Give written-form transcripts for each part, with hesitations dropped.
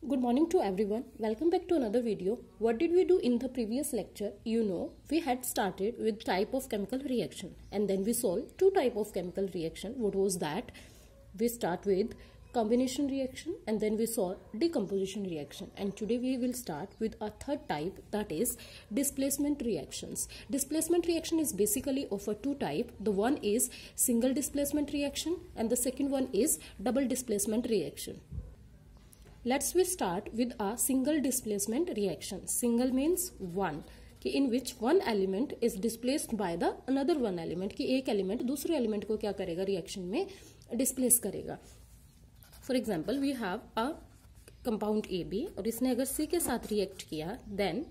Good morning to everyone. Welcome back to another video. What did we do in the previous lecture? We had started with type of chemical reaction and then we solved two type of chemical reaction. What was that? We start with combination reaction and then we saw decomposition reaction, and today we will start with a third type, that is displacement reactions. Displacement reaction is basically of a two type. The one is single displacement reaction and the second one is double displacement reaction. Let's we start with a single displacement reaction. Single means one, कि in which one element is displaced by the another one element, कि एक element दूसरे element को क्या करेगा, reaction में displace करेगा. For example, we have a compound AB और इसने अगर C के साथ react किया, then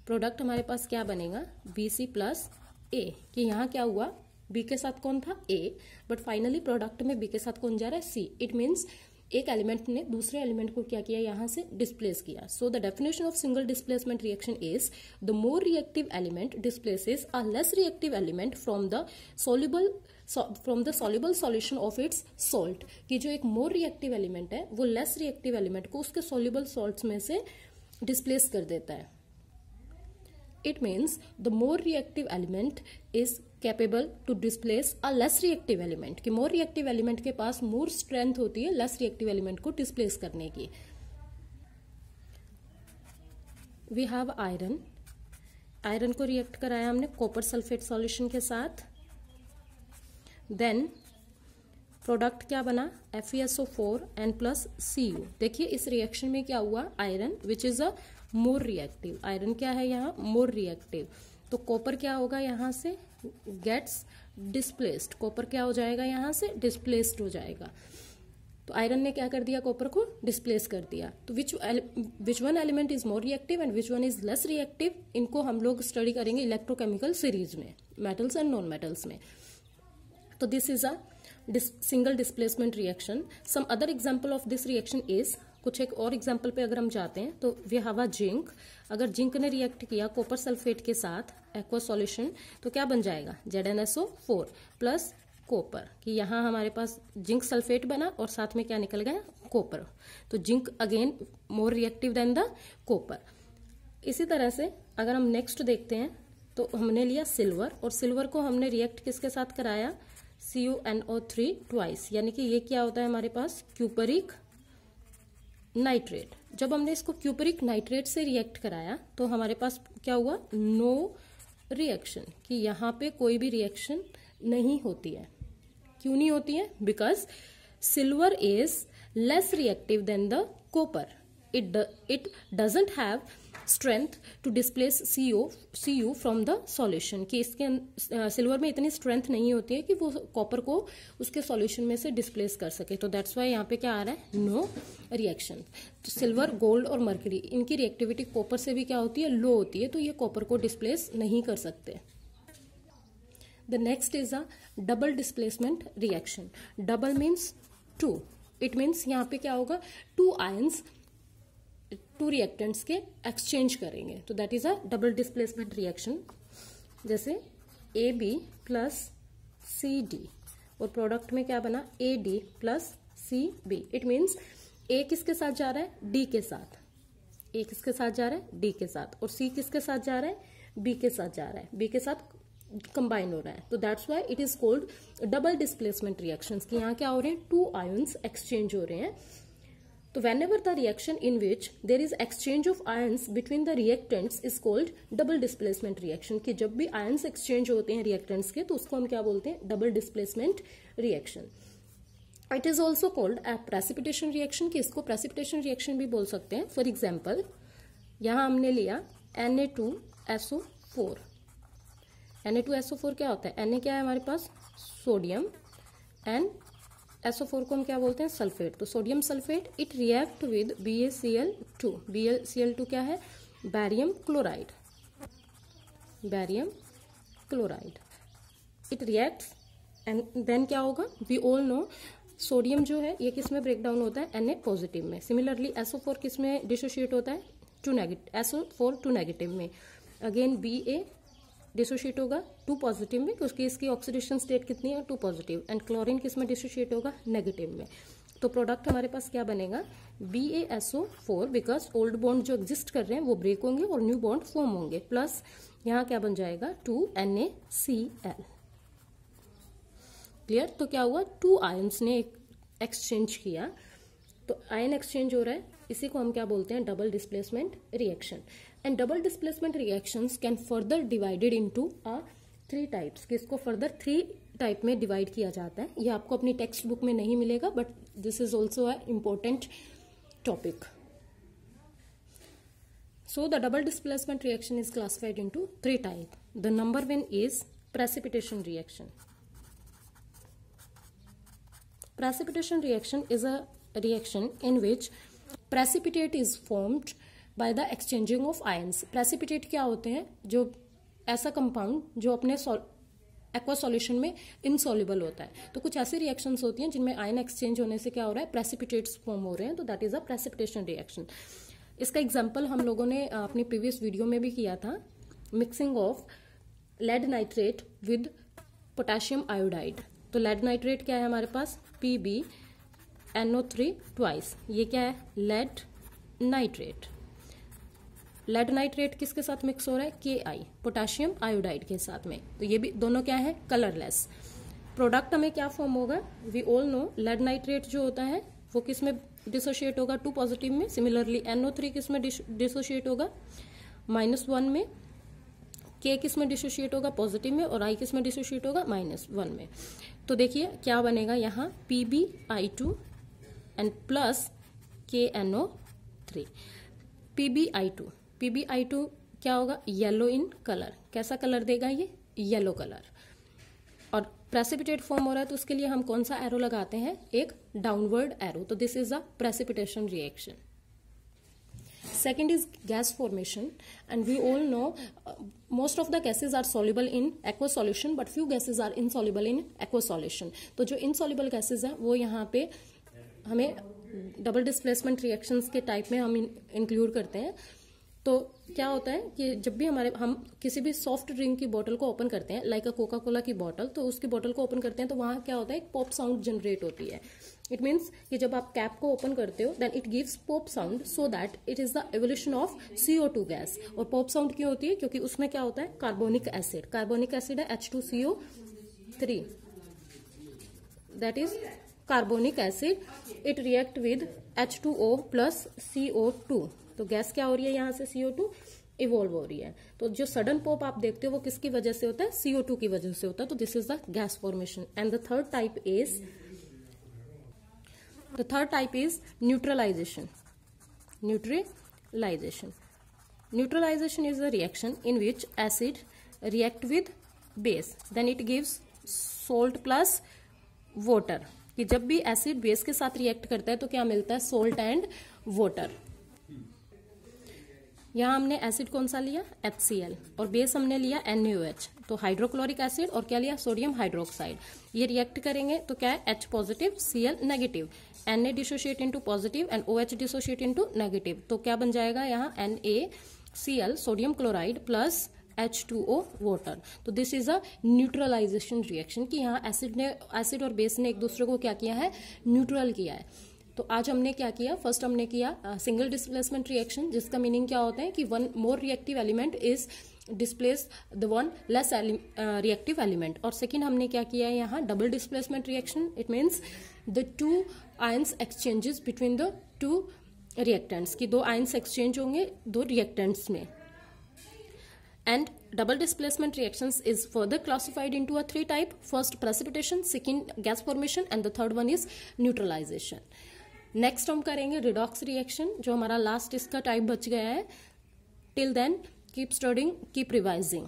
product हमारे पास क्या बनेगा, BC plus A. कि यहाँ क्या हुआ, B के साथ कौन था, A, but finally product में B के साथ कौन जा रहा है, C. It means एक एलिमेंट ने दूसरे एलिमेंट को क्या किया, यहाँ से डिस्प्लेस किया. So the definition of single displacement reaction is the more reactive element displaces a less reactive element from the soluble solution of its salt. कि जो एक मोर रिएक्टिव एलिमेंट है वो लेस रिएक्टिव एलिमेंट को उसके सॉल्युबल सॉल्ट्स में से displace कर देता है. It means the more reactive element is capable to displace a less reactive element. कि मोर रिएक्टिव एलिमेंट के पास मोर स्ट्रेंथ होती है लेस रिएक्टिव एलिमेंट को डिस्प्लेस करने की. We have iron. आयरन को रिएक्ट कराया हमने कॉपर सल्फेट सॉल्यूशन के साथ. देन प्रोडक्ट क्या बना, FeSO4 N plus Cu. देखिए इस रिएक्शन में क्या हुआ, iron which is a more reactive. Iron क्या है यहाँ, मोर रिएक्टिव. तो कॉपर क्या होगा, यहाँ से गेट्स डिस्प्लेस्ड. कॉपर क्या हो जाएगा, यहाँ से डिस्प्लेस्ड हो जाएगा. तो आयरन ने क्या कर दिया, कॉपर को डिस्प्लेस कर दिया. तो which one element is more reactive and which one is less reactive, इनको हम लोग स्टडी करेंगे इलेक्ट्रोकेमिकल सीरीज में, मेटल्स एंड नॉन मेटल्स में. तो this is a single displacement reaction. Some other example of this reaction is, कुछ एक और एग्जाम्पल पे अगर हम जाते हैं तो वी हैव अ जिंक. अगर जिंक ने रिएक्ट किया कॉपर सल्फेट के साथ एक्वा सॉल्यूशन तो क्या बन जाएगा, ZnSO4 प्लस कॉपर. कि यहाँ हमारे पास जिंक सल्फेट बना और साथ में क्या निकल गया, कॉपर. तो zinc again more reactive than the copper. इसी तरह से अगर हम नेक्स्ट देखते हैं तो हमने लिया सिल्वर, और सिल्वर को हमने रिएक्ट किसके साथ कराया, CuNO3 ट्वाइस. यानी कि ये क्या होता है हमारे पास, क्यूपरिक नाइट्रेट. जब हमने इसको क्यूपरिक नाइट्रेट से रिएक्ट कराया तो हमारे पास क्या हुआ, नो रिएक्शन. कि यहाँ पे कोई भी रिएक्शन नहीं होती है. क्यों नहीं होती है, because silver is less reactive than the copper. It doesn't have strength to displace Cu from the solution. कि इसके सिल्वर में इतनी स्ट्रेंथ नहीं होती है कि वो कॉपर को उसके सॉल्यूशन में से डिस्प्लेस कर सके. तो दैट्स वाई यहाँ पे क्या आ रहा है, नो रिएक्शन. तो सिल्वर, गोल्ड और मर्करी, इनकी रिएक्टिविटी कॉपर से भी क्या होती है, लो होती है. तो ये कॉपर को डिस्प्लेस नहीं कर सकते. The next is a double displacement reaction. Double means two. It means यहाँ पे क्या होगा, टू आयंस टू रिएक्टेंट्स के एक्सचेंज करेंगे. तो that is a double displacement reaction. जैसे AB प्लस CD और प्रोडक्ट में क्या बना, AD plus CB. It means A किसके साथ जा रहा है, D के साथ. A किसके साथ जा रहा है, D के साथ. और C किसके साथ जा रहा है, B के साथ जा रहा है. B के साथ कंबाइन हो रहा है. तो that's why it is called double displacement reactions. कि यहाँ क्या हो रहे हैं, टू आयंस एक्सचेंज हो रहे हैं. तो whenever the reaction in which there is exchange of ions between the reactants is called double displacement reaction. कि जब भी ions exchange होते हैं reactants के तो उसको हम क्या बोलते हैं, double displacement reaction. It is also called a precipitation reaction. कि इसको precipitation reaction भी बोल सकते हैं. For example, यहाँ हमने लिया Na2SO4. Na2SO4 क्या होता है, Na क्या है हमारे पास, सोडियम, एंड SO4 को हम क्या बोलते हैं, सल्फेट. तो sodium sulphate, it react with BaCl2. BaCl2 क्या है, barium chloride. Barium chloride, it reacts and then क्या होगा, वी ऑल नो सोडियम जो है ये किस में ब्रेक डाउन होता है, Na पॉजिटिव में. सिमिलरली SO4 किस में डिसोशिएट होता है, two negative, SO4 two negative में. अगेन Ba डिसोशिएट होगा 2 पॉजिटिव में, क्योंकि इसकी ऑक्सीडेशन स्टेट कितनी है, 2 पॉजिटिव. एंड क्लोरीन किस में डिसोशिएट होगा, नेगेटिव में. तो प्रोडक्ट हमारे पास क्या बनेगा, BaSO4, बिकॉज ओल्ड बॉन्ड जो एग्जिस्ट कर रहे हैं वो ब्रेक होंगे और न्यू बॉन्ड फॉर्म होंगे, प्लस यहाँ क्या बन जाएगा 2NaCl। क्लियर। तो क्या हुआ, 2 आयंस ने एक्सचेंज किया, तो आयन एक्सचेंज हो रहा है, इसी को हम क्या बोलते हैं, double displacement reaction. And double displacement reactions can further divided into 3 types, कि इसको फर्दर 3 टाइप में डिवाइड किया जाता है। ये आपको अपनी टेक्स्ट बुक में नहीं मिलेगा, but this is also a important topic. So the double displacement reaction is classified into 3 types. The number 1 is precipitation reaction. Precipitation reaction is a reaction in which precipitate is formed by the exchanging of ions. Precipitate क्या होते हैं, जो ऐसा compound जो अपने aqua solution में insoluble होता है। तो कुछ ऐसी रिएक्शंस होती हैं जिनमें आयन एक्सचेंज होने से क्या हो रहा है, प्रेसिपिटेट्स फॉर्म हो रहे हैं, तो that is a precipitation reaction. इसका एग्जाम्पल हम लोगों ने अपनी प्रीवियस वीडियो में भी किया था, mixing of lead nitrate with potassium iodide. तो लेड नाइट्रेट क्या है हमारे पास, PbNO3 ट्वाइस, ये क्या है, लेड नाइट्रेट। लेड नाइट्रेट किसके साथ मिक्स हो रहा है, Ki, पोटेशियम आयोडाइड के साथ में। तो ये भी दोनों क्या है, कलरलेस। प्रोडक्ट हमें क्या फॉर्म होगा, we all know lead nitrate जो होता है वो किस में डिसोशिएट होगा, 2 पॉजिटिव में। सिमिलरली NO3 किस में डिसोशिएट होगा, -1 में। K किस में डिसोशिएट होगा, पॉजिटिव में, और I किस में डिसोशिएट होगा, -1 में। तो देखिए क्या बनेगा यहाँ, PbI2 and plus KNO3। PbI2 क्या होगा, येलो इन कलर। कैसा कलर देगा ये, येलो कलर। और प्रेसिपिटेट फॉर्म हो रहा है तो उसके लिए हम कौन सा एरो लगाते हैं, एक डाउनवर्ड एरो। तो this is a precipitation reaction. Second is gas formation, and we all know most of the gases are soluble in aqua solution, but few gases are insoluble in aqua solution. तो जो insoluble gases हैं वो यहाँ पे हमें double displacement reactions के type में हम इंक्लूड करते हैं। तो क्या होता है कि जब भी हम किसी भी सॉफ्ट ड्रिंक की बोतल को ओपन करते हैं, लाइक अ कोका कोला की बोतल, तो उसकी बोतल को ओपन करते हैं तो वहां क्या होता है, एक पॉप साउंड जनरेट होती है। इट मीन्स कि जब आप कैप को ओपन करते हो then it gives pop sound, so that it is the evolution of CO2 gas. और पॉप साउंड क्यों होती है, क्योंकि उसमें क्या होता है, कार्बोनिक एसिड। कार्बोनिक एसिड है H2CO3, that is carbonic acid. It react with H2O plus CO2। तो गैस क्या हो रही है, यहाँ से CO2 इवॉल्व हो रही है। तो जो सडन पॉप आप देखते हो वो किसकी वजह से होता है, CO2 की वजह से होता है। तो this is the gas formation. And the third type is neutralisation. Neutralization is a reaction in which acid react with base, then it gives salt plus water। कि जब भी एसिड बेस के साथ रिएक्ट करता है तो क्या मिलता है, सोल्ट एंड वाटर। यहाँ हमने एसिड कौन सा लिया, HCl, और बेस हमने लिया NaOH। तो हाइड्रोक्लोरिक एसिड और क्या लिया, सोडियम हाइड्रोक्साइड। ये रिएक्ट करेंगे तो क्या है, H positive Cl negative, Na dissociate into positive and OH dissociate into negative. तो क्या बन जाएगा यहाँ, NaCl sodium chloride plus H2O water. तो this is a neutralisation reaction, कि यहाँ एसिड और बेस ने एक दूसरे को क्या किया है, न्यूट्रल किया है। तो आज हमने क्या किया, फर्स्ट हमने किया सिंगल डिस्प्लेसमेंट रिएक्शन, जिसका मीनिंग क्या होता है कि one more reactive element is displace the one less reactive element. और सेकंड हमने क्या किया है यहाँ, double displacement reaction. It means the 2 ions exchanges between the 2 reactants, की 2 आयंस एक्सचेंज होंगे 2 रिएक्टेंट्स में। And double displacement reactions is further classified into a 3 type. First precipitation, second gas formation, and the third one is neutralization. Next हम करेंगे redox reaction, जो हमारा last इसका type बच गया है। Till then keep studying, keep revising.